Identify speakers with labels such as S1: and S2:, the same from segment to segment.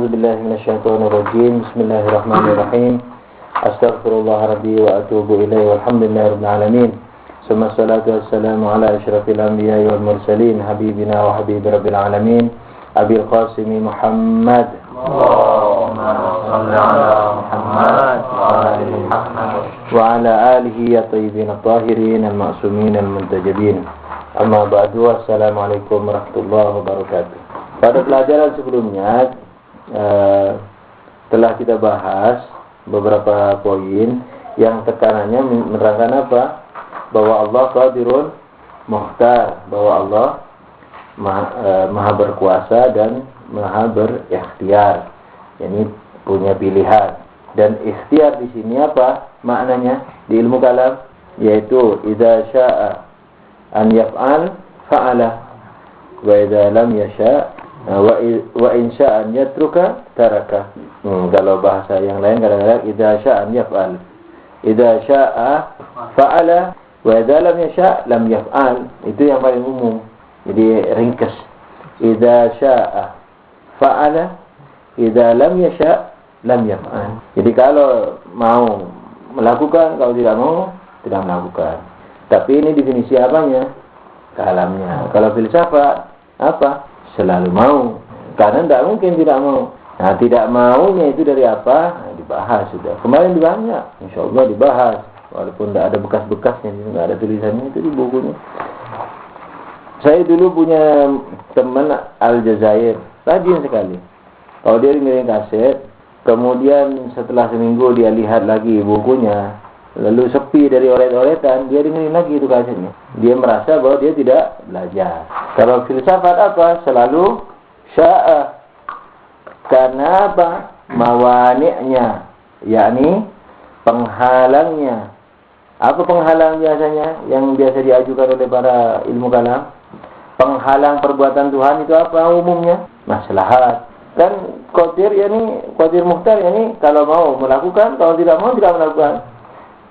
S1: A'udzu billahi minasyaitonir rajim. Bismillahirrahmanirrahim. Astaghfirullah rabbi wa atubu ilaihi walhamdulillahirabbil alamin. Summa salatu wassalamu ala asyrafil anbiya'i wal mursalin habibina wa habibi rabbil alamin Abil Qasim Muhammad. Allahumma shalli ala Muhammad wa ali Muhammad wa ala alihi at-tayyibin at-tahirin al-ma'sumin al-muntajabin. Amma ba'du. Assalamualaikum warahmatullahi wabarakatuh. Pada pelajaran sebelumnya telah kita bahas beberapa poin yang tekanannya menerangkan apa? Bahwa Allah Qadirun Mukhtar, bahwa Allah maha berkuasa dan maha berikhtiar. Ini punya pilihan. Dan ikhtiar di sini apa maknanya di ilmu kalam? Yaitu idza syaa an yaf'al fa'ala wa idza lam yasha wa in syaa an yatruka taraka. Kalau bahasa yang lain kadang-kadang idza syaa an yaf'al, idza syaa fa'ala wa idza lam yasha lam yaf'al. Itu yang paling umum. Jadi ringkas. Idza syaa fa'ala, idza lam yasha lam yaf'al. Jadi kalau mau melakukan, kalau tidak mau tidak melakukan. Tapi ini definisi apanya? Kalamnya. Kalau filsafat apa? Selalu mau. Karena tidak mungkin tidak mau. Nah, tidak maunya itu dari apa? Nah, dibahas sudah. Kemarin banyak, insyaallah dibahas. Walaupun tidak ada bekas-bekasnya, tidak ada tulisannya itu di bukunya. Saya dulu punya teman Aljazair, rajin sekali. Kalau dia ngirim kaset, kemudian setelah seminggu dia lihat lagi bukunya, lalu sepi dari oret-oretan, dia dengerin lagi itu kasetnya. Dia merasa bahwa dia tidak belajar. Kalau filsafat apa? Selalu sya'a. Karena apa? Mawani'nya, yakni penghalangnya. Apa penghalang biasanya yang biasa diajukan oleh para ilmu kalam? Penghalang perbuatan Tuhan itu apa umumnya? Maslahat. Kan qadir qadir mukhtar kalau mau melakukan, kalau tidak mau tidak melakukan.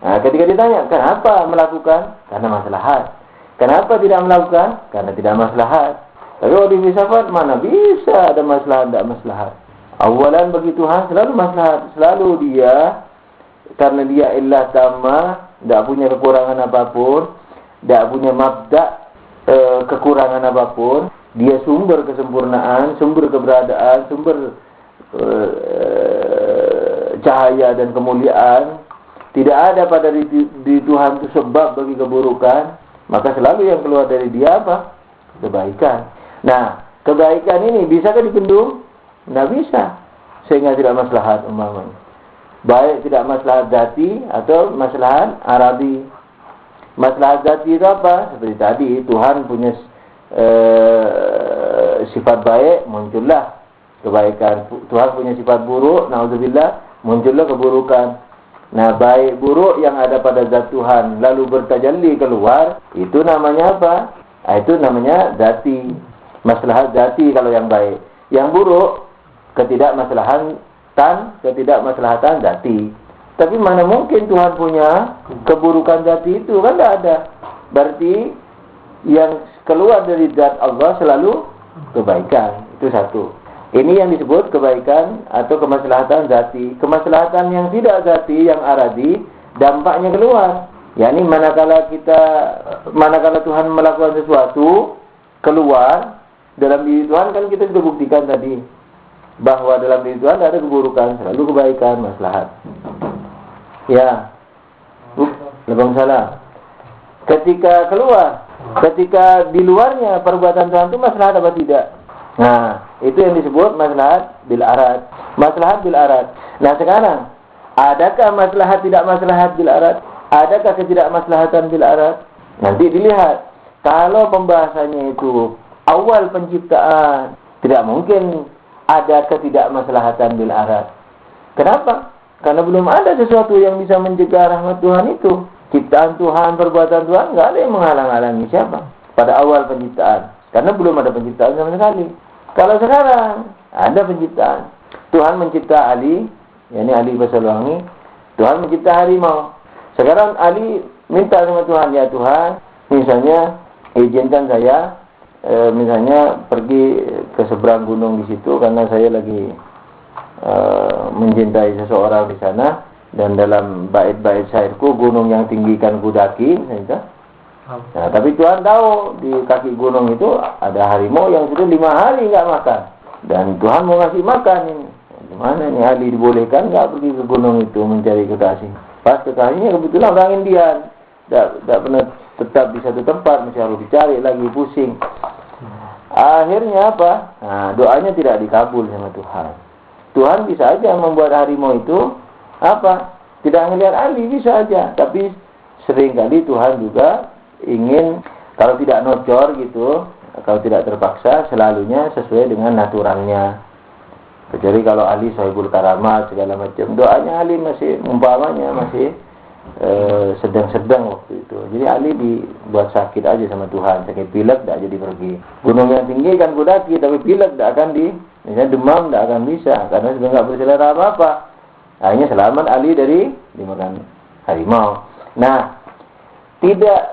S1: Nah, ketika ditanya, kenapa melakukan? Karena maslahat. Kenapa tidak melakukan? Karena tidak maslahat. Tapi kalau di filsafat mana bisa ada maslahat, tidak maslahat. Awalan bagi Tuhan selalu maslahat. Selalu dia, karena dia illah tamah, tidak punya kekurangan apapun, tidak punya mabda' kekurangan apapun. Dia sumber kesempurnaan, sumber keberadaan, sumber cahaya dan kemuliaan. Tidak ada pada di Tuhan itu sebab bagi keburukan, maka selalu yang keluar dari dia apa? Kebaikan. Nah, kebaikan ini bisakah dibendung? Tidak bisa, sehingga tidak maslahat umpamanya. Baik tidak maslahat zati atau maslahat arabi. Maslahat zati itu apa? Seperti tadi, Tuhan punya sifat baik, muncullah kebaikan. Tuhan punya sifat buruk, na'udzubillah, muncullah keburukan. Nah, baik buruk yang ada pada zat Tuhan lalu bertajalli keluar, itu namanya apa? Itu namanya zati. Maslahat zati kalau yang baik. Yang buruk, ketidakmaslahatan zati. Tapi mana mungkin Tuhan punya keburukan zati itu? Kan tidak ada. Berarti yang keluar dari zat Allah selalu kebaikan. Itu satu. Ini yang disebut kebaikan atau kemaslahatan zati. Kemaslahatan yang tidak zati, yang aradi, dampaknya keluar. Yani manakala Tuhan melakukan sesuatu keluar dalam diri Tuhan, kan kita sudah buktikan tadi bahwa dalam diri Tuhan tidak ada keburukan, selalu kebaikan, maslahat. Ya. Waalaikumsalam. Ketika keluar, ketika di luarnya perbuatan Tuhan itu maslahat apa tidak? Nah, itu yang disebut maslahat bil arad. Maslahat bil arad. Nah, sekarang adakah maslahat tidak maslahat bil arad? Adakah ketidakmaslahatan bil arad? Nanti dilihat. Kalau pembahasannya itu awal penciptaan, tidak mungkin ada ketidakmaslahatan bil arad. Kenapa? Karena belum ada sesuatu yang bisa mencegah rahmat Tuhan itu. Ciptaan Tuhan, perbuatan Tuhan, nggak ada yang menghalang-halangi siapa pada awal penciptaan. Karena belum ada penciptaan sama sekali. Kalau sekarang ada penciptaan. Tuhan mencipta Ali, yakni Ali Basalwangi. Tuhan mencipta harimau. Sekarang Ali minta sama Tuhan, ya Tuhan, misalnya izinkan saya misalnya pergi ke seberang gunung di situ karena saya lagi mencintai seseorang di sana, dan dalam bait-bait syairku, gunung yang tinggikan ku daki, gitu. Nah, tapi Tuhan tahu di kaki gunung itu ada harimau yang sudah 5 hari nggak makan, dan Tuhan mau ngasih makan ini. Gimana nih Ali dibolehkan nggak pergi ke gunung itu mencari kekasih? Pas kekasihnya kebetulan orang Indian, tidak pernah tetap di satu tempat, mesti harus dicari lagi, pusing. Akhirnya apa? Nah, doanya tidak dikabul sama Tuhan. Tuhan bisa aja membuat harimau itu apa? Tidak melihat Ali, bisa aja. Tapi seringkali Tuhan juga ingin, kalau tidak nocor gitu, kalau tidak terpaksa, selalunya sesuai dengan naturalnya. Kecuali kalau Ali sahibul karamat segala macam, doanya Ali masih umpamanya masih sedang-sedang waktu itu. Jadi Ali dibuat sakit aja sama Tuhan, sakit pilek, tidak jadi pergi. Gunung yang tinggi kan kudaki, tapi pilek tidak akan misalnya demam tidak akan bisa, karena sudah nggak berselera apa-apa. Akhirnya selamat Ali dari dimakan harimau. Nah, tidak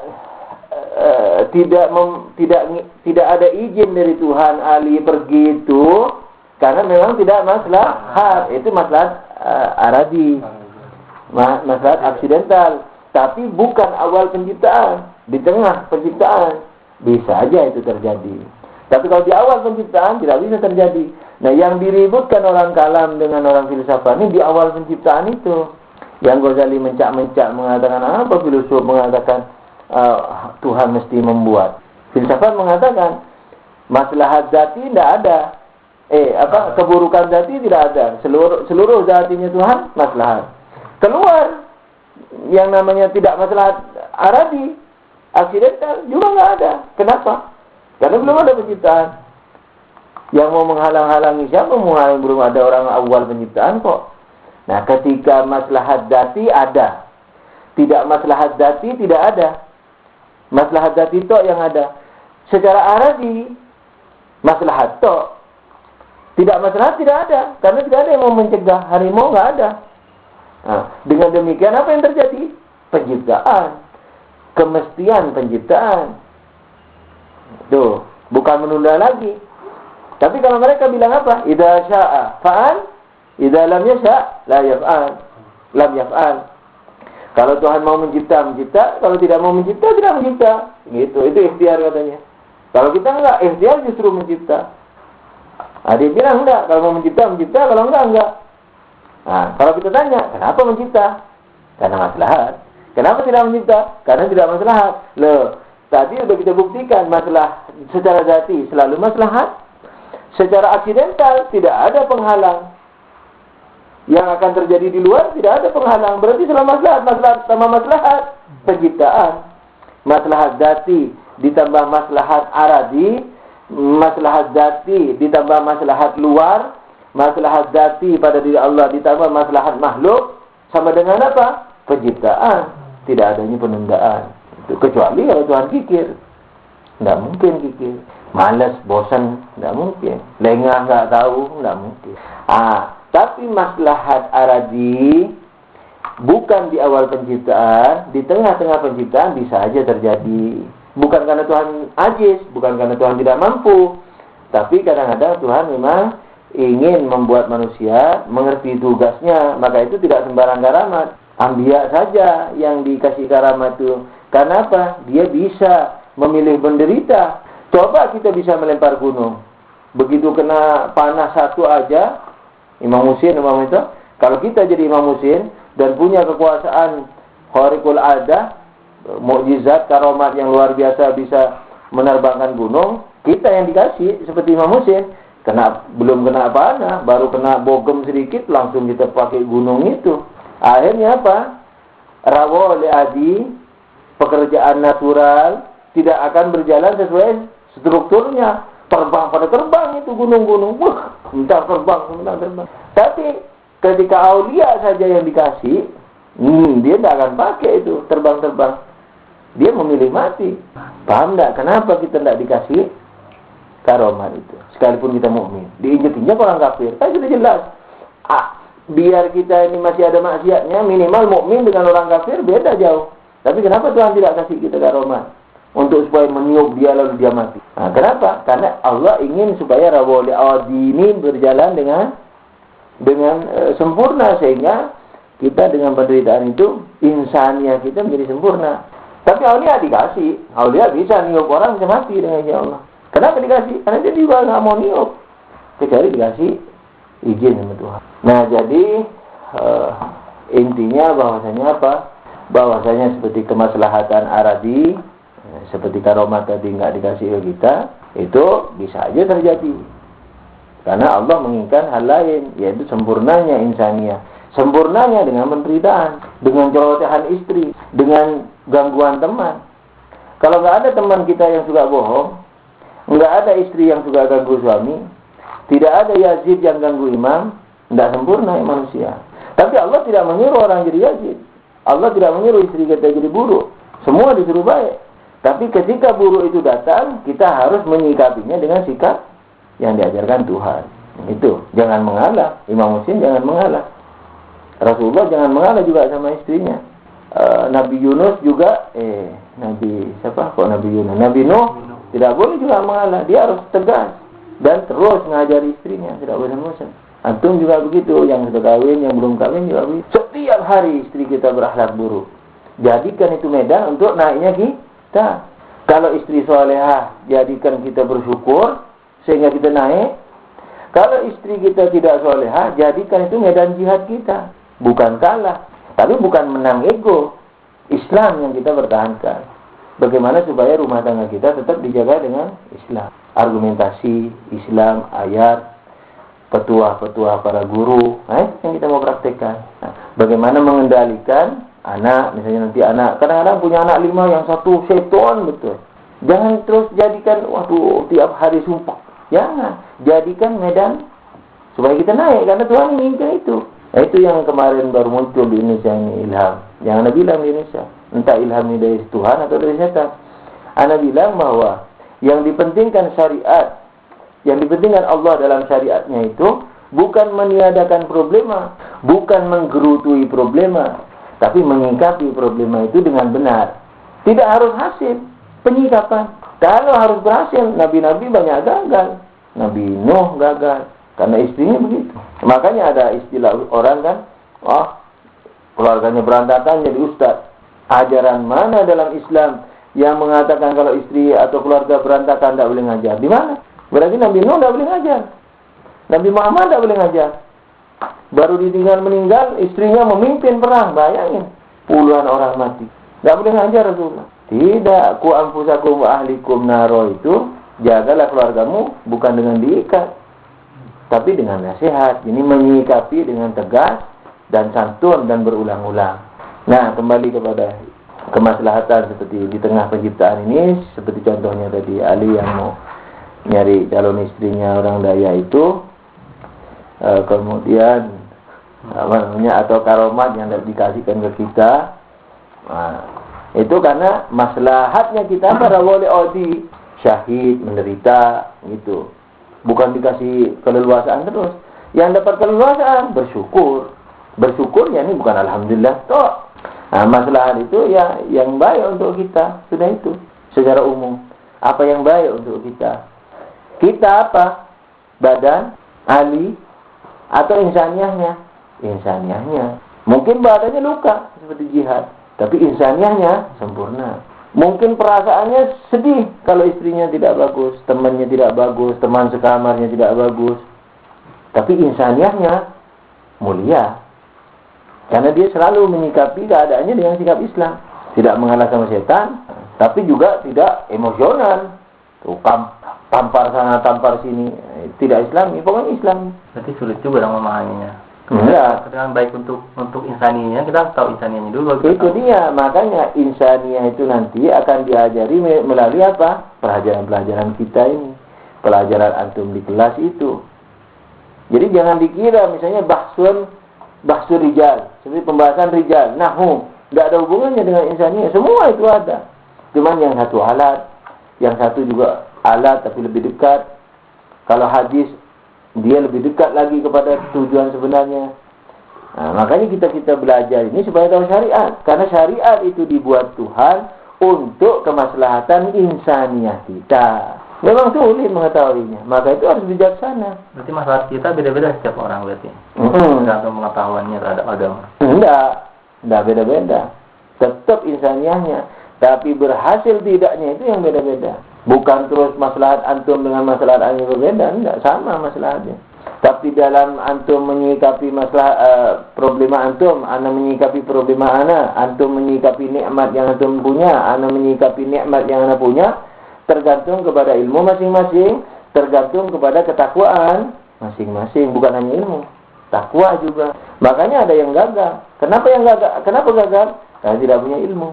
S1: ada izin dari Tuhan Ali pergi itu karena memang tidak maslahat. Itu maslahat aradi, maslahat aksidental, tapi bukan awal penciptaan. Di tengah penciptaan bisa aja itu terjadi, tapi kalau di awal penciptaan tidak bisa terjadi. Nah, yang diributkan orang kalam dengan orang filsafat ini di awal penciptaan itu. Yang Ghazali mencak-mencak mengatakan apa, filosof mengatakan Tuhan mesti membuat. Filsafat mengatakan maslahat zati tidak ada. Keburukan zati tidak ada. Seluruh zatinya Tuhan maslahat. Keluar yang namanya tidak maslahat aradi, aksidental juga nggak ada. Kenapa? Karena belum ada penciptaan. Yang mau menghalang-halangi siapa? Belum ada orang awal penciptaan kok. Nah, ketika maslahat zati ada, tidak maslahat zati tidak ada. Maslahat zati tok yang ada. Secara aradi maslahat tok. Tidak maslahat tidak ada, karena tidak ada yang mau mencegah harimau, nggak ada. Nah, dengan demikian apa yang terjadi? Penciptaan, kemestian penciptaan. Tuh, bukan menunda lagi. Tapi kalau mereka bilang apa? Idza syaa fa'al, idza lam yasha la yaf'al. Lam yaf'al. Kalau Tuhan mau mencipta, mencipta. Kalau tidak mau mencipta, tidak mencipta. Gitu, itu ikhtiar katanya. Kalau kita enggak, ikhtiar justru mencipta. Nah, dia bilang enggak, kalau mau mencipta, mencipta. Kalau enggak. Nah, kalau kita tanya, kenapa mencipta? Karena maslahat. Kenapa tidak mencipta? Karena tidak maslahat. Loh, tadi sudah kita buktikan masalah secara zati selalu maslahat. Secara aksidental tidak ada penghalang. Yang akan terjadi di luar tidak ada penghalang. Berarti selama maslahat sama maslahat penciptaan. Maslahat zati ditambah maslahat aradi, maslahat zati ditambah maslahat luar, maslahat zati pada diri Allah ditambah maslahat makhluk, sama dengan apa? Penciptaan. Tidak adanya penundaan. Kecuali kalau Tuhan kikir. Tidak mungkin kikir. Malas, bosan, tidak mungkin. Lengah, nggak tahu, tidak mungkin. Tapi maslahat aradi bukan di awal penciptaan, di tengah-tengah penciptaan bisa aja terjadi. Bukan karena Tuhan ajis, bukan karena Tuhan tidak mampu, tapi kadang-kadang Tuhan memang ingin membuat manusia mengerti tugasnya. Maka itu tidak sembarang karamat. Anbiya saja yang dikasih karamat itu. Karena apa? Dia bisa memilih penderita. Coba kita bisa melempar gunung. Begitu kena panah satu aja, Imam Husain itu, kalau kita jadi Imam Husain dan punya kekuasaan khariqul adah, mukjizat, karamat yang luar biasa bisa menerbangkan gunung, kita yang dikasih seperti Imam Husain, belum kena panah, baru kena bogem sedikit langsung kita pakai gunung itu. Akhirnya apa? Rawa li adi, pekerjaan natural tidak akan berjalan sesuai strukturnya. Terbang itu gunung-gunung. Wah, entah terbang. Tapi ketika aulia saja yang dikasih, dia tidak akan pakai itu terbang-terbang. Dia memilih mati. Paham tidak? Kenapa kita tidak dikasih karomat itu? Sekalipun kita mukmin, diinjak-injak orang kafir. Kan sudah jelas. Biar kita ini masih ada maksiatnya, minimal mukmin dengan orang kafir beda jauh. Tapi kenapa Tuhan tidak kasih kita karomat? Untuk supaya meniup dia lalu dia mati. Kenapa? Karena Allah ingin supaya rawali adi ini berjalan dengan dengan sempurna, sehingga kita dengan penderitaan itu insaniah kita menjadi sempurna. Tapi aulia dikasih, aulia bisa niup orang bisa mati dengan izin Allah. Kenapa dikasih? Karena dia juga nggak mau niup, kecuali dikasih izin sama Tuhan. Nah, jadi intinya bahwasanya apa? Bahwasanya seperti kemaslahatan aradi, seperti karomat tadi nggak dikasih ke kita, itu bisa aja terjadi. Karena Allah menginginkan hal lain, yaitu sempurnanya insaniah. Sempurnanya dengan penderitaan, dengan cerotehan istri, dengan gangguan teman. Kalau nggak ada teman kita yang suka bohong, nggak ada istri yang suka ganggu suami, tidak ada Yazid yang ganggu imam, tidak sempurna manusia. Tapi Allah tidak menyuruh orang jadi Yazid. Allah tidak menyuruh istri kita jadi buruk. Semua disuruh baik. Tapi ketika buruk itu datang, kita harus menyikapinya dengan sikap yang diajarkan Tuhan. Itu, jangan mengalah. Imam Muslim jangan mengalah. Rasulullah jangan mengalah juga sama istrinya. Nabi Yunus juga, Nabi Yunus? Nabi Nuh tidak boleh juga mengalah. Dia harus tegas dan terus mengajari istrinya, tidak bosan-bosan. Antum juga begitu, yang sudah kawin, yang belum kawin juga begitu. Setiap hari istri kita berakhlak buruk. Jadikan itu medan untuk naiknya kita. Kalau istri solehah, jadikan kita bersyukur sehingga kita naik. Kalau istri kita tidak solehah, jadikan itu medan jihad kita. Bukan kalah, tapi bukan menang ego. Islam yang kita pertahankan. Bagaimana supaya rumah tangga kita tetap dijaga dengan Islam. Argumentasi Islam, ayat, petuah-petuah para guru, yang kita mau praktekkan. Bagaimana mengendalikan anak, misalnya nanti anak, kadang-kadang punya anak 5, yang satu seton betul. Jangan terus jadikan, tiap hari sumpah. Jangan, jadikan medan supaya kita naik, karena Tuhan inginkan itu. Nah, itu yang kemarin baru muncul di Indonesia ini, ilham. Yang Anda bilang di Indonesia, entah ilham ini dari Tuhan atau dari setan. Anda bilang bahwa yang dipentingkan syariat, yang dipentingkan Allah dalam syariatnya itu bukan meniadakan problema, bukan menggerutui problema, tapi menyikapi problema itu dengan benar. Tidak harus hasil penyikapan. Kalau harus berhasil, nabi-nabi banyak gagal. Nabi Nuh gagal karena istrinya begitu. Makanya ada istilah orang kan, keluarganya berantakan jadi ustaz. Ajaran mana dalam Islam yang mengatakan kalau istri atau keluarga berantakan tidak boleh ngajar? Di mana? Berarti Nabi Nuh tidak boleh ngajar, Nabi Muhammad tidak boleh ngajar. Baru ditinggal meninggal, istrinya memimpin perang. Bayangin, puluhan orang mati. Tidak boleh ngajar Rasulullah. Tidak, ku anfusakum wa ahlikum naro itu, jagalah keluargamu bukan dengan diikat, tapi dengan nasihat. Ini menyikapi dengan tegas dan santun dan berulang-ulang. Nah, kembali kepada kemaslahatan seperti di tengah penciptaan ini, seperti contohnya tadi Ali yang mau nyari calon istrinya orang Daya itu, kemudian atau karomat yang dikasihkan ke kita. Nah, itu karena maslahatnya kita para wali odi syahid menderita gitu, bukan dikasih keleluasaan terus. Yang dapat keleluasaan bersyukur ya, ini bukan alhamdulillah toh. Nah, maslahat itu ya yang baik untuk kita, sudah itu secara umum. Apa yang baik untuk kita? Kita apa? Badan, Ali, atau insaniahnya? Insaniahnya. Mungkin badannya luka seperti jihad, tapi insaniahnya sempurna. Mungkin perasaannya sedih kalau istrinya tidak bagus, temannya tidak bagus, teman sekamarnya tidak bagus, tapi insaniahnya mulia. Karena dia selalu menyikapi keadaannya dengan sikap Islam. Tidak mengalah sama setan, tapi juga tidak emosional. Tampar sana, tampar sini. Tidak Islami, pokoknya Islam.
S2: Berarti sulit juga dong memahaminya.
S1: Enggak.
S2: Dengan baik untuk insaninya, kita harus tahu insanianya dulu.
S1: Itu dia, makanya insaniah itu nanti akan diajari melalui apa? Pelajaran-pelajaran kita ini. Pelajaran antum di kelas itu. Jadi jangan dikira misalnya bahsul rijal, seperti pembahasan rijal, nahu, tidak ada hubungannya dengan insaniah. Semua itu ada. Cuman yang satu alat, yang satu juga alat tapi lebih dekat. Kalau hadis, dia lebih dekat lagi kepada tujuan sebenarnya. Nah, makanya kita belajar ini supaya tahu syariat. Karena syariat itu dibuat Tuhan untuk kemaslahatan insaniah kita. Memang sulit mengetahuinya. Maka itu harus bijaksana.
S2: Berarti masalah kita beda-beda setiap orang berarti. Tergantung pengetahuannya terhadap agama.
S1: Enggak beda-beda. Tetap insaniahnya. Tapi berhasil tidaknya itu yang beda-beda. Bukan terus maslahat antum dengan maslahat antum berbeda. Enggak, sama maslahatnya. Tapi dalam antum menyikapi masalah problema antum, ana menyikapi problema ana, antum menyikapi nikmat yang antum punya, ana menyikapi nikmat yang ana punya, tergantung kepada ilmu masing-masing, tergantung kepada ketakwaan masing-masing, bukan hanya ilmu, takwa juga. Makanya ada yang gagal. Kenapa yang gagal? Kenapa gagal? Karena tidak punya ilmu.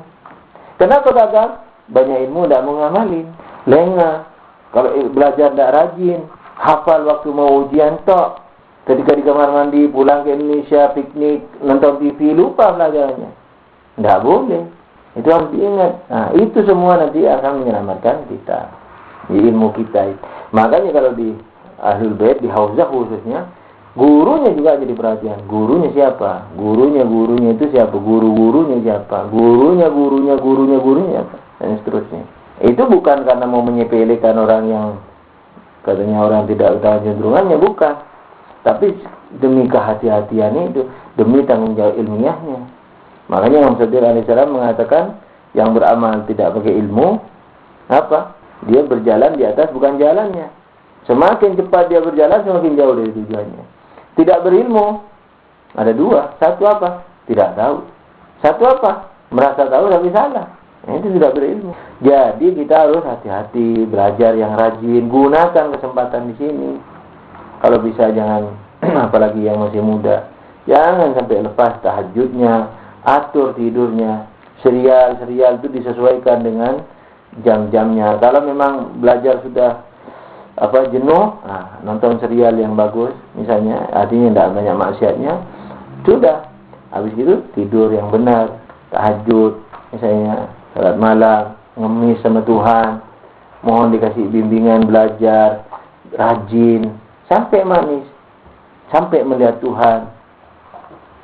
S1: Kenapa gagal? Banyak ilmu tidak mau ngamalin, lengah. Kalau belajar tidak rajin, hafal waktu mau ujian tok. Ketika di kamar mandi, pulang ke Indonesia, piknik, nonton TV, lupa belajarnya. Tidak boleh. Itu harus diingat. Nah, itu semua nanti akan menyelamatkan kita. Di ilmu kita. Makanya kalau di Ahlul Bait, di Hauzah khususnya, gurunya juga jadi perhatian. Gurunya siapa? Gurunya itu siapa? Guru-gurunya siapa? Gurunya siapa? Dan seterusnya. Itu bukan karena mau menyepelekan orang yang katanya orang tidak tahu cenderungannya, bukan. Tapi demi kehati-hatian itu, demi tanggung jawab ilmiahnya. Makanya Imam Shatibi alaihissalam mengatakan yang beramal tidak pakai ilmu, apa? Dia berjalan di atas bukan jalannya. Semakin cepat dia berjalan, semakin jauh dari tujuannya. Tidak berilmu, ada dua. Satu apa? Tidak tahu. Satu apa? Merasa tahu tapi salah. Itu tidak berilmu. Jadi kita harus hati-hati, belajar yang rajin, gunakan kesempatan di sini. Kalau bisa jangan, apalagi yang masih muda, jangan sampai lepas tahajudnya, atur tidurnya. Serial itu disesuaikan dengan jam-jamnya. Kalau memang belajar sudah jenuh, nonton serial yang bagus, misalnya, artinya tidak banyak maksiatnya, sudah. Habis itu tidur yang benar, tahajud, misalnya salat malam, ngemis sama Tuhan, mohon dikasih bimbingan belajar, rajin, sampai manis, sampai melihat Tuhan.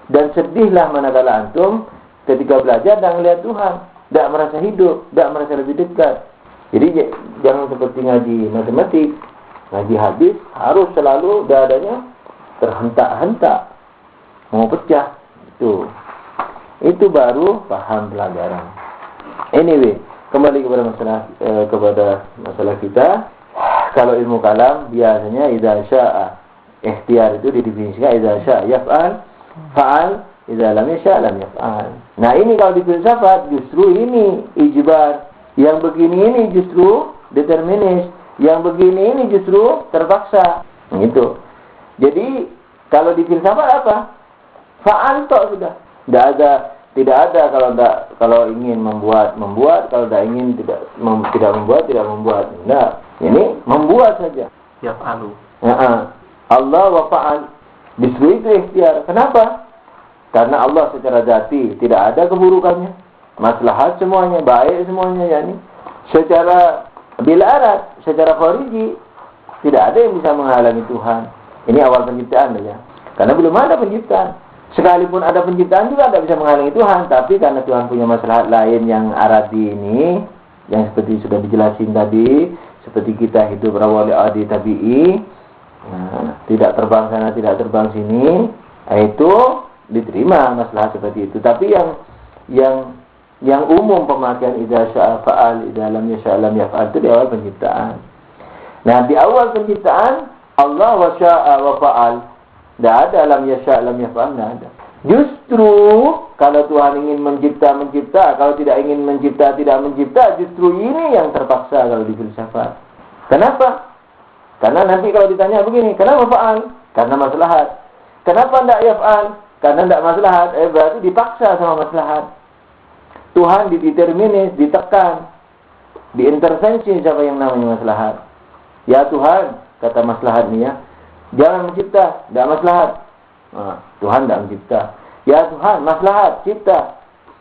S1: Dan sedihlah manakala antum ketika belajar dan melihat Tuhan, tidak merasa hidup, tidak merasa lebih dekat. Jadi jangan seperti ngaji matematik, ngaji hadis, harus selalu dadanya terhentak-hentak, mau pecah. Itu baru paham pelajaran. Anyway, kembali kepada masalah kita. Kalau ilmu kalam biasanya idza syaa, ikhtiar itu didefinisikan idza syaa yaf'al, fa'al, idza lam yasha' lam yaf'al. Nah, ini kalau di filsafat justru ini ijbar. Yang begini ini justru determinis, yang begini ini justru terpaksa. Gitu. Jadi kalau di filsafat apa? Fa'al tok sudah. Tidak ada kalau ingin membuat, kalau tidak ingin tidak membuat. Nah, ini membuat saja.
S2: Yaf'alu.
S1: Allah wa fa'al. Justru itu ikhtiar. Kenapa? Karena Allah secara zati tidak ada keburukannya. Maslahat semuanya, baik semuanya, yakni secara bilarat, secara khariji tidak ada yang bisa menghalangi Tuhan. Ini awal penciptaan ya. Karena belum ada penciptaan. Sekalipun ada penciptaan juga tidak bisa menghalangi Tuhan, tapi karena Tuhan punya maslahat lain yang aradi ini, yang seperti sudah dijelasin tadi, seperti kita hidup rawali adi tabi'i, tidak terbang sana, tidak terbang sini, itu diterima maslahat seperti itu. Tapi yang umum pemakaian idza syaa fa'al, idza lam yasha' lam yaf'al itu di awal penciptaan. Nah, di awal penciptaan Allah wa syaa wa fa'al. Tidak ada lam yasha' lam yaf'al, tidak ada. Justru kalau Tuhan ingin mencipta, kalau tidak ingin mencipta, tidak mencipta, justru ini yang terpaksa kalau di filsafat. Kenapa? Karena nanti kalau ditanya begini, kenapa fa'al? Karena maslahat. Kenapa tidak yaf'al? Karena tidak maslahat. Berarti dipaksa sama maslahat. Tuhan dideterminis, ditekan, diintervensi siapa yang namanya maslahat. Ya Tuhan, kata maslahat ini ya, jangan mencipta, tidak maslahat. Tuhan tidak mencipta. Ya Tuhan, maslahat, cipta,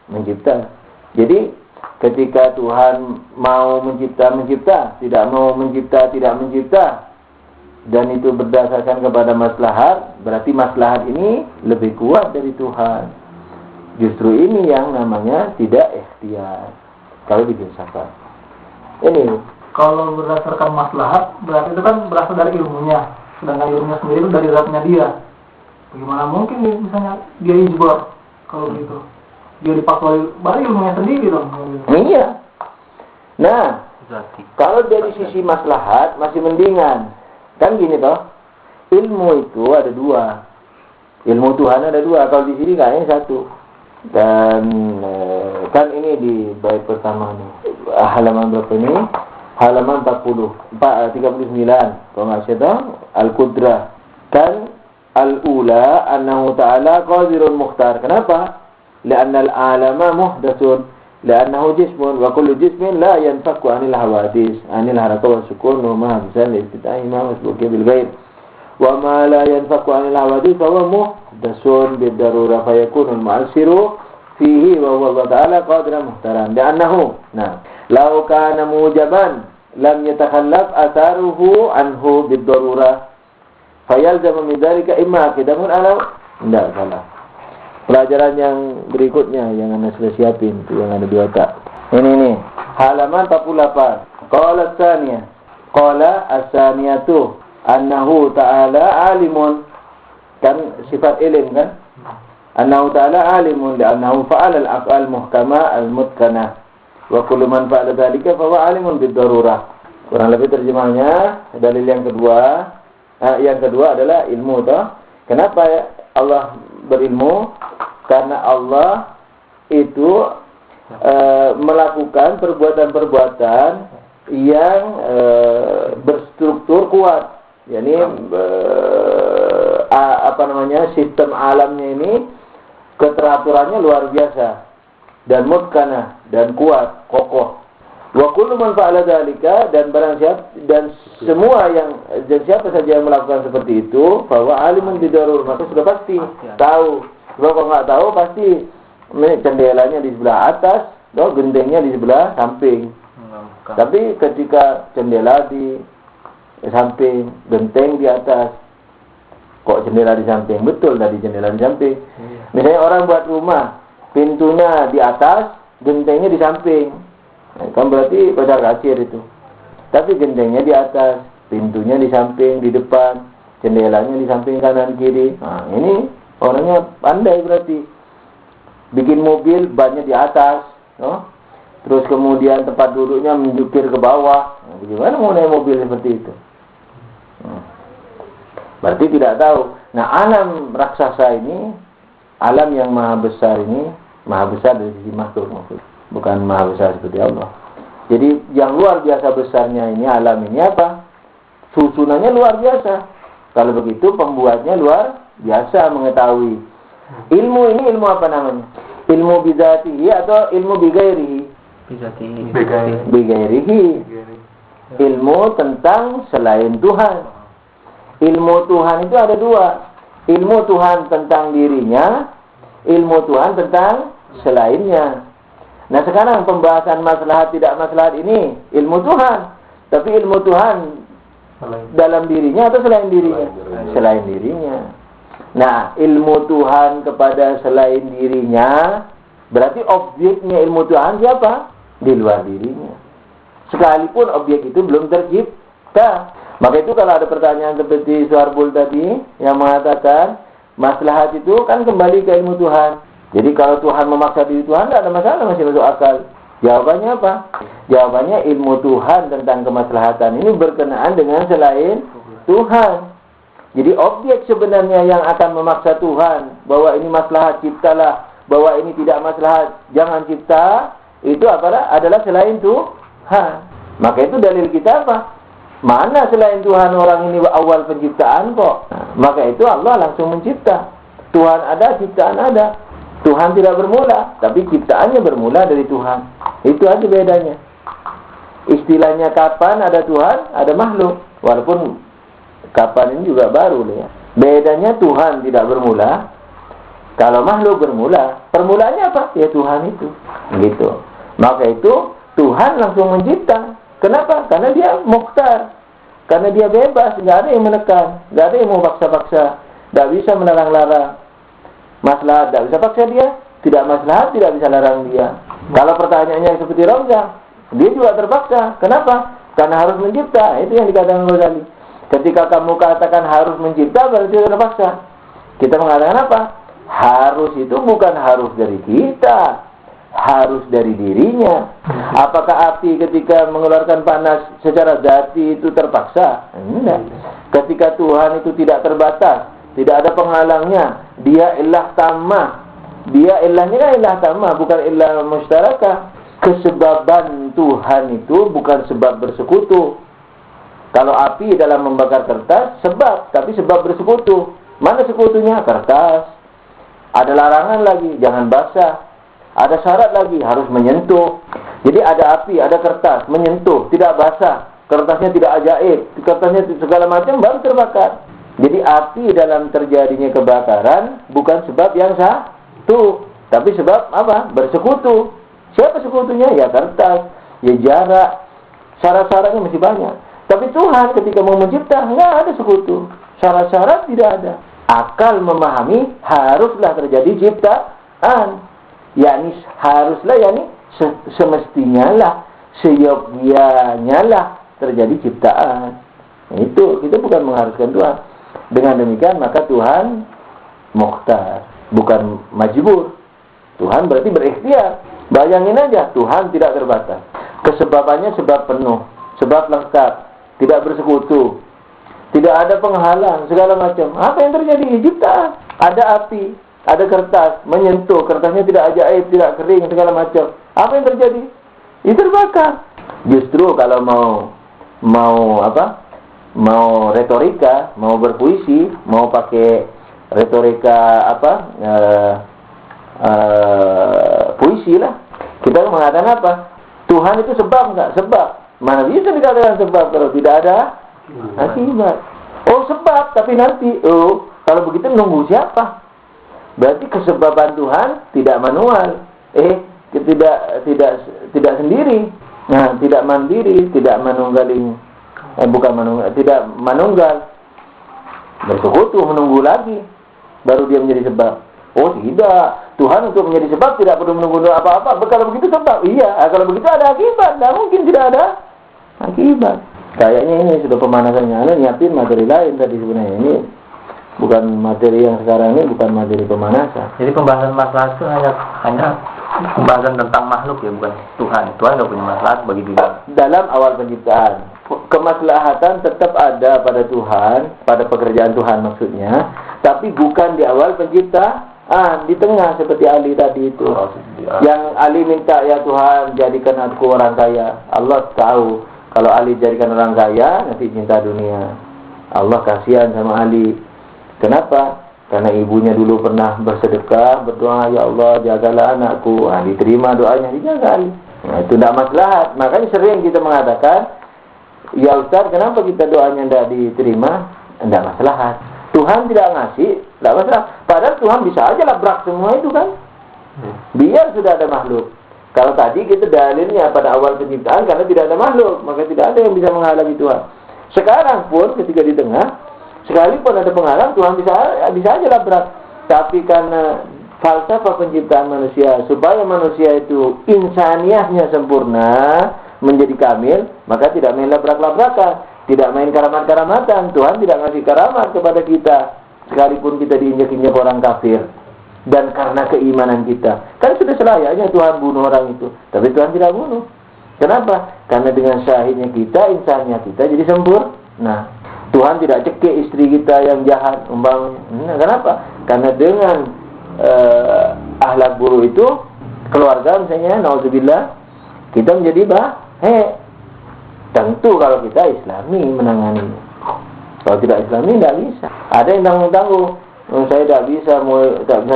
S1: mencipta. Jadi ketika Tuhan mau mencipta, tidak mau mencipta, tidak mencipta, dan itu berdasarkan kepada maslahat, berarti maslahat ini lebih kuat dari Tuhan. Justru ini yang namanya tidak ikhtiar kalau di filsafat. Ini
S3: kalau berdasarkan maslahat, berarti itu kan berasal dari ilmunya. Sedangkan ilmunya sendiri itu dari zatnya dia. Bagaimana mungkin misalnya dia ijbar kalau begitu? Dia dipaksa dari ilmunya sendiri dong.
S1: Iya. Nah, kalau dari sisi maslahat masih mendingan. Kan gini toh. Ilmu itu ada dua. Ilmu Tuhan ada dua. Kalau di sini kayaknya satu. Dan kan ini di bait pertama nih. Halaman berapa ini? Halaman 39. Kalau nggak salah Al-Qudrah. Kan al-ula annahu ta'ala qadirun mukhtar. Kenapa? Lianna al-alama muhdatsun. Liannahu jismun. Wa kullu jismin la yanfaku anil hawadis. Anil haraka wa sukun. Wa ma hamsan istita'i ma masbuki bil ghaib. Wa ma la yanfaku anil hawadis. Wa muhdatsun bidarura fayakunul ma'asiru fihi wa Allah ta'ala qadirun mukhtaran. Liannahu. Nah. Lau kana mujaban lam yatakhallaf atharuhu anhu bidarura. Fayalzamu min dzalika imma aqidamun ala. Tidak salah. Pelajaran yang berikutnya yang Anda sudah siapin itu yang ada di otak. Ini nih, halaman 48. Qala tsaniyah. Qala as-saniyatu annahu ta'ala alimun. Kan sifat ilim kan? Annahu ta'ala alimun li'annahu fa'ala al-af'al muhkama al-mutqana. Wa kullu man fa'ala dzalika fa huwa alimun bid-darurah. Kurang lebih terjemahnya dalil yang kedua. Yang kedua adalah ilmu toh. Kenapa ya Allah berilmu? Karena Allah itu melakukan perbuatan-perbuatan yang berstruktur kuat. Yani sistem alamnya ini keteraturannya luar biasa dan mutqana dan kuat, kokoh. Wa kullu man fa'ala dzalika dan barang siapa dan semua yang dan siapa saja yang melakukan seperti itu bahwa alimun bidarur, maka sudah pasti tahu. Kalau nggak tahu pasti jendelanya di sebelah atas, gendengnya di sebelah samping. Tapi ketika jendela di samping, genteng di atas, kok jendela di samping? Betul tadi jendela di samping. Misalnya orang buat rumah, pintunya di atas, gentengnya di samping. Kan berarti pada kacir itu. Tapi gentengnya di atas, pintunya di samping, di depan, jendelanya di samping kanan kiri. Nah, ini orangnya pandai berarti. Bikin mobil bannya di atas, no? Terus kemudian tempat duduknya menjukir ke bawah. Nah, bagaimana mau naik mobil seperti itu? Berarti tidak tahu. Nah, alam raksasa ini, alam yang maha besar ini, maha besar dari sisi makhluk maksudnya. Bukan maha besar seperti Allah. Jadi yang luar biasa besarnya ini alam ini apa? Susunannya luar biasa. Kalau begitu pembuatnya luar biasa mengetahui. Ilmu ini ilmu apa namanya? Ilmu bidzatihi atau ilmu bigairihi? Bigairihi. Ilmu tentang selain Tuhan. Ilmu Tuhan itu ada dua. Ilmu Tuhan tentang dirinya, ilmu Tuhan tentang selainnya. Nah sekarang pembahasan maslahat tidak maslahat ini ilmu Tuhan. Tapi ilmu Tuhan dalam dirinya atau selain dirinya? Selain dirinya. Nah ilmu Tuhan kepada selain dirinya berarti objeknya ilmu Tuhan siapa? Di luar dirinya. Sekalipun objek itu belum tercipta. Maka itu kalau ada pertanyaan seperti Suarbul tadi yang mengatakan maslahat itu kan kembali ke ilmu Tuhan. Jadi kalau Tuhan memaksa diri Tuhan, tidak ada masalah, masih masuk akal. Jawabannya apa? Jawabannya ilmu Tuhan tentang kemaslahatan ini berkenaan dengan selain Tuhan. Jadi objek sebenarnya yang akan memaksa Tuhan bahwa ini maslahat ciptalah, bahwa ini tidak maslahat jangan cipta, itu adalah selain Tuhan. Maka itu dalil kita apa? Mana selain Tuhan orang ini awal penciptaan kok? Nah, maka itu Allah langsung mencipta. Tuhan ada, ciptaan ada. Tuhan tidak bermula, tapi ciptaannya bermula dari Tuhan. Itu aja bedanya. Istilahnya kapan ada Tuhan, ada makhluk. Walaupun kapan ini juga baru ya. Bedanya Tuhan tidak bermula, kalau makhluk bermula. Permulaannya apa? Ya Tuhan itu. Gitu. Maka itu Tuhan langsung mencipta. Kenapa? Karena dia mukhtar. Karena dia bebas, nggak ada yang menekan, nggak ada yang mau paksa-paksa, nggak bisa melarang-larang. Maslahat tidak bisa paksa dia, tidak maslahat tidak bisa larang dia. Kalau pertanyaannya seperti Ramzah, dia juga terpaksa. Kenapa? Karena harus mencipta. Itu yang dikatakan Ghazali. Ketika kamu katakan harus mencipta, berarti terpaksa. Kita mengatakan apa? Harus itu bukan harus dari kita, harus dari dirinya. Apakah api ketika mengeluarkan panas secara zati itu terpaksa? Tidak. Ketika Tuhan itu tidak terbatas, tidak ada penghalangnya, dia ilah tamah. Dia ilahnya kan ilah tamah, bukan ilah mustarakah. Kesebaban Tuhan itu bukan sebab bersekutu. Kalau api dalam membakar kertas, sebab, tapi sebab bersekutu. Mana sekutunya? Kertas. Ada larangan lagi, jangan basah. Ada syarat lagi, harus menyentuh. Jadi ada api, ada kertas, menyentuh, tidak basah. Kertasnya tidak ajaib, kertasnya segala macam, baru terbakar. Jadi api dalam terjadinya kebakaran bukan sebab yang satu, tapi sebab apa? Bersekutu. Siapa sekutunya? Ya kertas, ya jarak. Syarat-syaratnya masih banyak. Tapi Tuhan ketika mau mencipta, nggak ada sekutu. Syarat-syarat tidak ada. Akal memahami haruslah terjadi ciptaan. Yakni haruslah, yakni semestinya lah, seyogyanya lah terjadi ciptaan. Itu kita bukan mengharuskan Tuhan. Dengan demikian maka Tuhan mukhtar, bukan majbur. Tuhan berarti berikhtiar. Bayangin aja, Tuhan tidak terbatas. Kesebabannya sebab penuh, sebab lengkap, tidak bersekutu, tidak ada penghalang, segala macam. Apa yang terjadi? Ciptaan. Ada api, ada kertas, menyentuh, kertasnya tidak ajaib, tidak kering, segala macam. Apa yang terjadi? Itu terbakar. Justru kalau mau retorika, mau berpuisi, mau pakai retorika puisi lah. Kita mengatakan apa? Tuhan itu sebab enggak? Sebab. Mana bisa dikatakan sebab kalau tidak ada akibat? Oh sebab, tapi nanti. Oh, kalau begitu nunggu siapa? Berarti kesebaban Tuhan tidak manual. Tidak sendiri. Nah, tidak mandiri, tidak manunggaling. Tidak manunggal. Bersekutu, menunggu lagi. Baru dia menjadi sebab. Oh tidak, Tuhan untuk menjadi sebab tidak perlu menunggu apa-apa. Kalau begitu sebab, iya. Kalau begitu ada akibat, tidak mungkin tidak ada akibat. Kayaknya ini sudah pemanasannya. Anda nyiapin materi lain tadi sebenarnya. Ini bukan materi yang sekarang ini, bukan materi pemanasan.
S2: Jadi pembahasan masalah itu hanya pembahasan tentang makhluk ya, bukan Tuhan. Tuhan tidak punya masalah bagi diri.
S1: Dalam awal penciptaan, kemaslahatan tetap ada pada Tuhan, pada pekerjaan Tuhan maksudnya, tapi bukan di awal penciptaan. Di tengah seperti Ali tadi itu. Yang Ali minta, ya Tuhan jadikan aku orang kaya. Allah tahu kalau Ali jadikan orang kaya nanti cinta dunia. Allah kasihan sama Ali. Kenapa? Karena ibunya dulu pernah bersedekah, berdoa, ya Allah jagalah anakku. Diterima doanya, dijaga Ali. Nah, itu tidak maslahat. Makanya sering kita mengatakan, ya Ustaz, kenapa kita doanya tidak diterima? Tidak maslahat. Tuhan tidak ngasih, tidak masalah. Padahal Tuhan bisa aja labrak semua itu kan. Biar sudah ada makhluk. Kalau tadi kita dalilnya pada awal penciptaan karena tidak ada makhluk, maka tidak ada yang bisa menghalangi Tuhan. Sekarang pun ketika di tengah, sekalipun ada penghalang, Tuhan bisa aja labrak. Tapi karena falsafah penciptaan manusia, supaya manusia itu insaniahnya sempurna, menjadi kamil, maka tidak main labrak-labrakan. Tidak main karamat-karamatan. Tuhan tidak ngasih karamat kepada kita sekalipun kita diinjak-injak orang kafir. Dan karena keimanan kita, kan sudah selayaknya Tuhan bunuh orang itu, tapi Tuhan tidak bunuh. Kenapa? Karena dengan syahidnya kita, insannya kita jadi sempurna. Nah, Tuhan tidak cekik istri kita yang jahat umpamanya. Kenapa? Karena dengan akhlak buruk itu, keluarga misalnya, nauzubillah, kita menjadi tentu kalau kita Islami menanganinya. Kalau tidak Islami tidak bisa. Ada yang tanggung-tanggung. Saya tidak bisa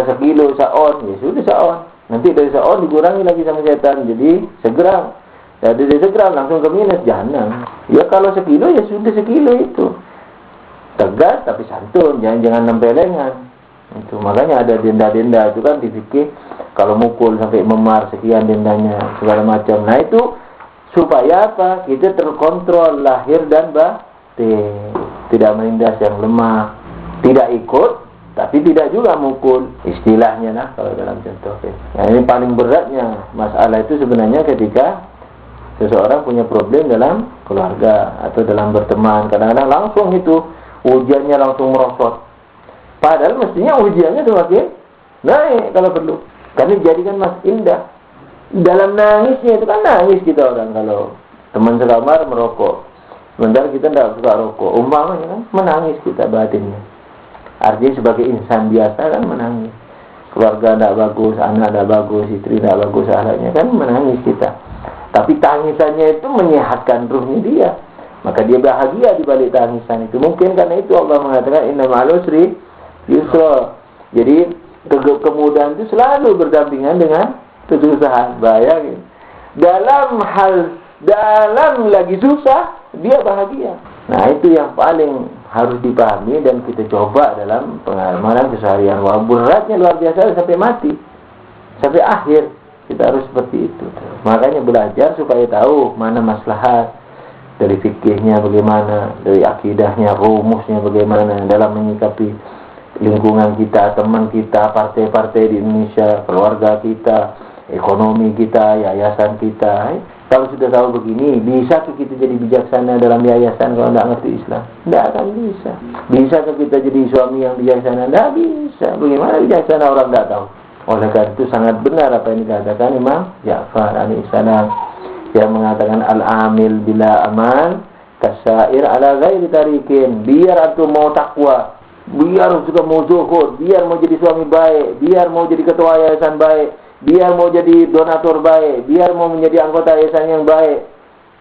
S1: sekilo, saon. Ya sudah saon. Nanti dari saon dikurangi lagi sama setan. Jadi segram. Dari segram langsung ke minus, jahanam. Ya kalau sekilo ya sudah sekilo itu. Tegas tapi santun. Jangan nempelengan. Itu makanya ada denda-denda itu kan di fikih. Kalau mukul sampai memar sekian dendanya segala macam. Nah itu supaya apa? Kita terkontrol lahir dan batin. Tidak menindas yang lemah. Tidak ikut, tapi tidak juga mukul. Istilahnya nah, kalau dalam contoh. Nah ini paling beratnya masalah itu sebenarnya ketika seseorang punya problem dalam keluarga atau dalam berteman, kadang-kadang langsung itu ujiannya langsung merosot. Padahal mestinya ujiannya semakin naik kalau perlu. Karena dijadikan mas indah. Dalam nangisnya itu kan nangis kita orang kalau teman sekamar merokok. Sementara kita tidak suka rokok. Umpamanya kan menangis kita batinnya. Artinya sebagai insan biasa kan menangis. Keluarga tidak bagus, anak tidak bagus, istri tidak bagus, ahlaknya kan menangis kita. Tapi tangisannya itu menyehatkan ruhnya dia. Maka dia bahagia di balik tangisan itu. Mungkin karena itu Allah mengatakan inna ma'al usri yusra. Jadi kemudahan itu selalu berdampingan dengan kesusahan. Bayangin. Dalam lagi susah, dia bahagia. Nah, itu yang paling harus dipahami dan kita coba dalam pengalaman keseharian. Wah, beratnya luar biasa sampai mati. Sampai akhir kita harus seperti itu. Makanya belajar supaya tahu mana maslahat, dari fikihnya bagaimana, dari akidahnya, rumusnya bagaimana dalam menyikapi lingkungan kita, teman kita, partai-partai di Indonesia, keluarga kita, ekonomi kita, yayasan kita. Kalau sudah tahu begini, bisa kita jadi bijaksana dalam yayasan kalau tidak ngerti Islam? Tidak akan bisa. Bisa kita jadi suami yang bijaksana? Tidak bisa. Bagaimana bijaksana orang tidak tahu? Oleh karena itu sangat benar apa yang dikatakan Imam Ja'far alaihissalam yang mengatakan al-amil bila amal kasair ala ghairi tarikin. Biar antum mau takwa, biar juga mau zuhud, biar mau jadi suami baik, biar mau jadi ketua yayasan baik, biar mau jadi donatur baik, biar mau menjadi anggota yayasan yang baik,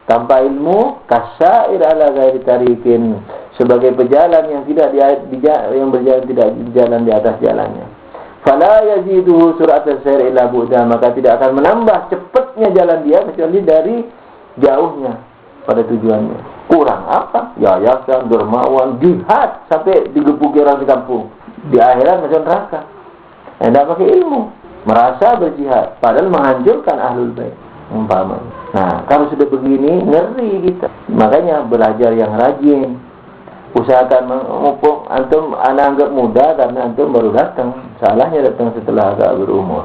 S1: tanpa ilmu kasair ala ghairi tarikin, sebagai pejalan yang tidak yang berjalan tidak berjalan di atas jalannya. Fala yaziduhu sur'atan sayr illa bu'da, maka tidak akan menambah cepatnya jalan dia kecuali dari jauhnya pada tujuannya. Kurang apa? Yayasan, dermawan, jihad sampai digebuki orang di kampung. Di akhirat masuk neraka. Tidak pakai ilmu, merasa berjihad padahal menghancurkan ahlul bait umpamanya. Nah, kalau sudah begini ngeri kita. Makanya belajar yang rajin. Usahakan mumpung antum anak anggap muda karena antum baru datang. Salahnya datang setelah agak berumur.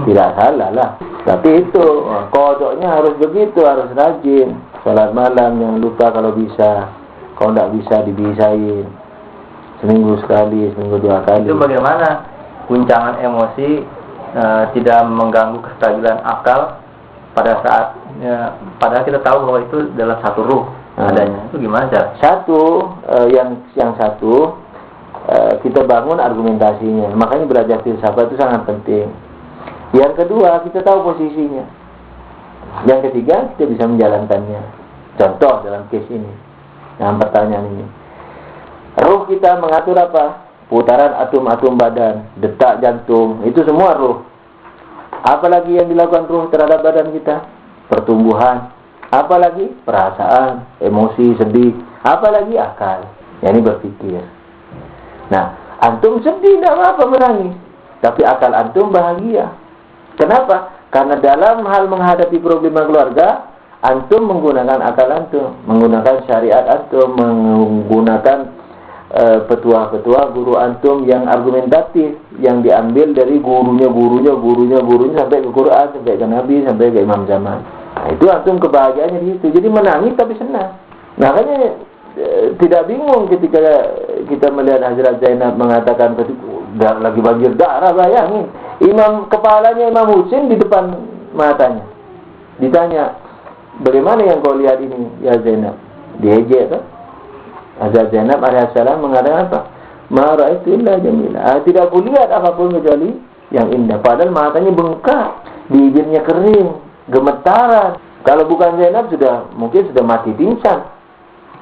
S1: Tidak salah lah. Tapi itu kodoknya harus begitu, harus rajin. Salat malam jangan lupa kalau bisa. Kalau tidak bisa dibisain. Seminggu sekali, seminggu 2 kali.
S2: Itu bagaimana guncangan emosi tidak mengganggu kestabilan akal pada saat padahal kita tahu bahwa itu adalah satu ruh adanya. Itu gimana cara?
S1: Yang satu kita bangun argumentasinya. Makanya belajar filsafat itu sangat penting. Yang kedua, kita tahu posisinya. Yang ketiga, kita bisa menjalankannya. Contoh dalam case ini, dalam pertanyaan ini, ruh kita mengatur apa? Putaran atom-atom badan, detak jantung, itu semua ruh. Apalagi yang dilakukan ruh terhadap badan kita? Pertumbuhan. Apalagi perasaan, emosi, sedih. Apalagi akal. Ya, ini berpikir. Nah, antum sedih tidak apa-apa menangis, tapi akal antum bahagia. Kenapa? Karena dalam hal menghadapi problema keluarga, antum menggunakan akal antum, menggunakan syariat antum, menggunakan petua-petua guru antum yang argumentatif, yang diambil dari gurunya sampai ke Quran, sampai ke Nabi, sampai ke Imam Zaman. Nah, itu antum kebahagiaannya di situ. Jadi menangis tapi senang. Makanya tidak bingung ketika kita melihat Hazrat Zainab mengatakan lagi banjir darah, bayangin. Kepalanya Imam Husain di depan matanya. Ditanya, bagaimana yang kau lihat ini ya Zainab? Diejek kan? Hazrat Zainab alaihissalam mengatakan apa? Ma ra'aitu illa jamila. Tidak kulihat apapun kecuali yang indah. Padahal matanya bengkak, bibirnya kering, gemetaran. Kalau bukan Zainab mungkin sudah mati pingsan.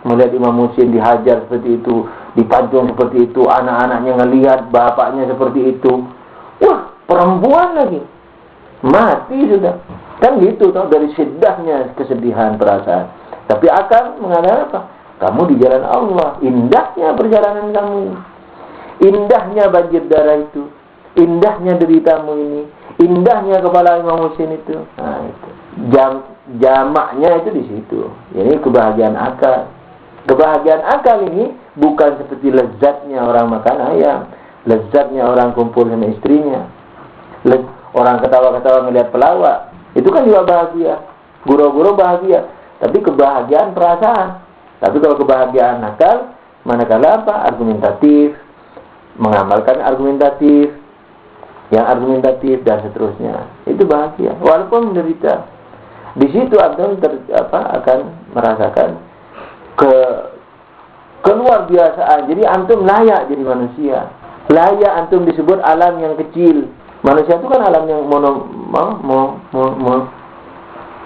S1: Melihat Imam Husain dihajar seperti itu, dipancung seperti itu, anak-anaknya ngelihat bapaknya seperti itu. Wah, perempuan lagi. Mati sudah. Kan gitu tau, dari syiddahnya kesedihan perasaan. Tapi akal mengatakan apa? Kamu di jalan Allah. Indahnya perjalanan kamu. Indahnya banjir darah itu. Indahnya deritamu ini. Indahnya kepala Imam Husain itu. Nah, itu. Jamaknya itu di situ. Ini kebahagiaan akal. Kebahagiaan akal ini bukan seperti lezatnya orang makan ayam, lezatnya orang kumpul sama istrinya, orang ketawa-ketawa melihat pelawak. Itu kan juga bahagia. Guru-guru bahagia, tapi kebahagiaan perasaan. Tapi kalau kebahagiaan akal, manakala apa? Argumentatif, mengamalkan argumentatif, yang argumentatif dan seterusnya. Itu bahagia, walaupun menderita. Di situ antum akan merasakan keluar biasaan. Jadi antum layak jadi manusia. Layak antum disebut alam yang kecil. Manusia itu kan alam yang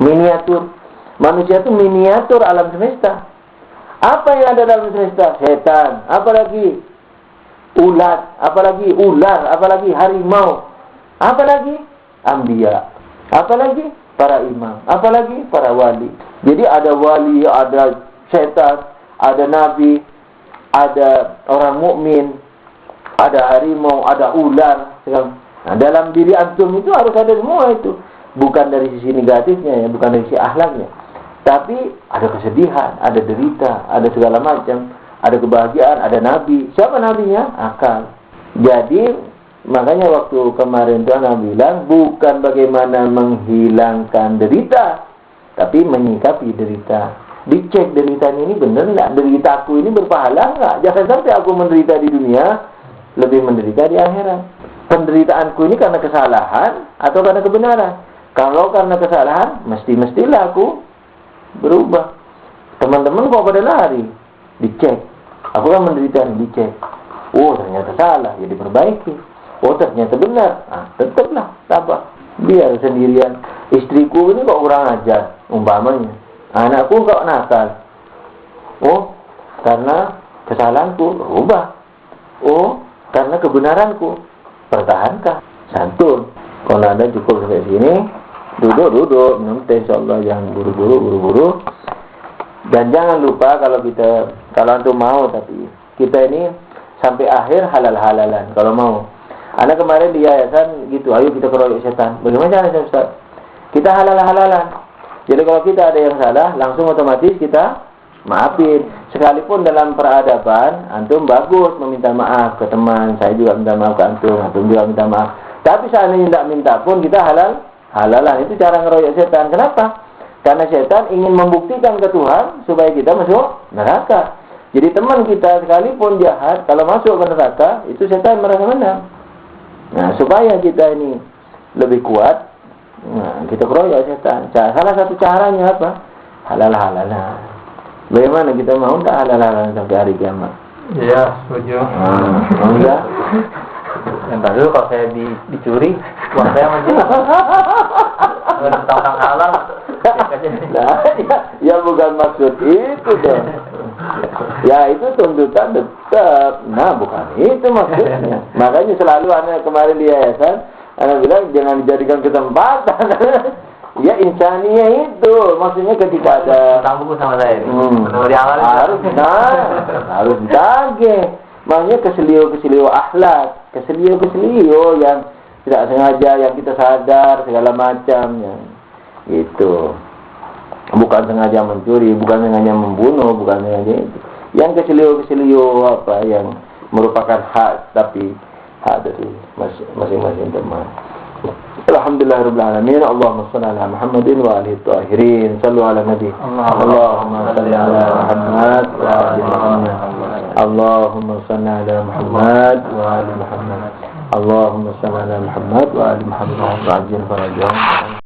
S1: miniatur. Manusia itu miniatur alam semesta. Apa yang ada dalam semesta? Setan. Apalagi ulat. Apalagi ular. Apalagi harimau. Apalagi anbiya. Apalagi para imam. Apalagi para wali. Jadi ada wali, ada setan, ada nabi, ada orang mukmin, ada harimau, ada ular. Nah, dalam diri antum itu harus ada semua itu. Bukan dari sisi negatifnya ya, bukan dari sisi akhlaknya. Tapi ada kesedihan, ada derita, ada segala macam, ada kebahagiaan, ada nabi. Siapa nabinya? Akal. Jadi makanya waktu kemarin tuh Nabi bilang bukan bagaimana menghilangkan derita, tapi menyikapi derita. Dicek deritanya ini benar nggak? Deritaku ini berpahala nggak? Jangan sampai aku menderita di dunia, lebih menderita di akhirat. Penderitaanku ini karena kesalahan atau karena kebenaran? Kalau karena kesalahan, mestilah aku berubah. Teman-teman kok pada lari? Dicek. Aku kan menderita, dicek. Oh ternyata salah, ya diperbaiki. Oh ternyata benar, tetaplah tabah. Biar sendirian. Istriku ini kok kurang ajar, umpamanya. Anakku kok nakal. Oh karena kesalahanku, berubah. Oh karena kebenaranku, pertahankan. Santun. Kalau Anda cukup sampai sini, duduk, minum teh, insyaallah, yang buru-buru. Dan jangan lupa kalau antum mau, tapi kita ini sampai akhir halal-halalan kalau mau. Anda kemarin di yayasan gitu, ayo kita keroyok setan. Bagaimana caranya Ustaz? Kita halal-halalan. Jadi kalau kita ada yang salah, langsung otomatis kita maafin. Sekalipun dalam peradaban, antum bagus meminta maaf ke teman, saya juga minta maaf ke antum juga minta maaf. Tapi seandainya tidak minta pun kita halalan. Itu cara ngeroyok setan. Kenapa? Karena setan ingin membuktikan ke Tuhan supaya kita masuk neraka. Jadi teman kita sekalipun jahat, kalau masuk ke neraka, itu setan merasa menang. Nah, supaya kita ini lebih kuat, nah, kita keroyok setan. Salah satu caranya apa? Halal-halalan. Bagaimana kita mau tak halal-halalan sampai hari kiamat?
S2: Iya, setuju.
S1: Enggak?
S2: Yang baru kalau saya dicuri, uang saya masih tentang halal.
S1: Nah, ya bukan maksud itu dong. Ya itu tuntutan tetap. Nah bukan itu maksudnya. Makanya selalu anak kemarin di yayasan, anak bilang jangan dijadikan kesempatan. Ya insania itu maksudnya ketika ada
S2: buku sama saya.
S1: Harus dage. Maksudnya keselio akhlak, keselio yang tidak sengaja, yang kita sadar segala macamnya. Itu bukan sengaja mencuri, bukan sengaja membunuh, bukan sengaja itu. Yang keselio apa yang merupakan hak, tapi hak dari masing-masing teman. Alhamdulillahirabbil alamin. Allahumma shalli ala Muhammadin wa alihi thahirin. Shallu ala nabi. Allahumma shalli ala Muhammad wa ali Muhammad. Allahumma shalli ala Muhammad wa ali Muhammad. Allahumma shalli ala Muhammad wa ali Muhammad. Ajil farajah.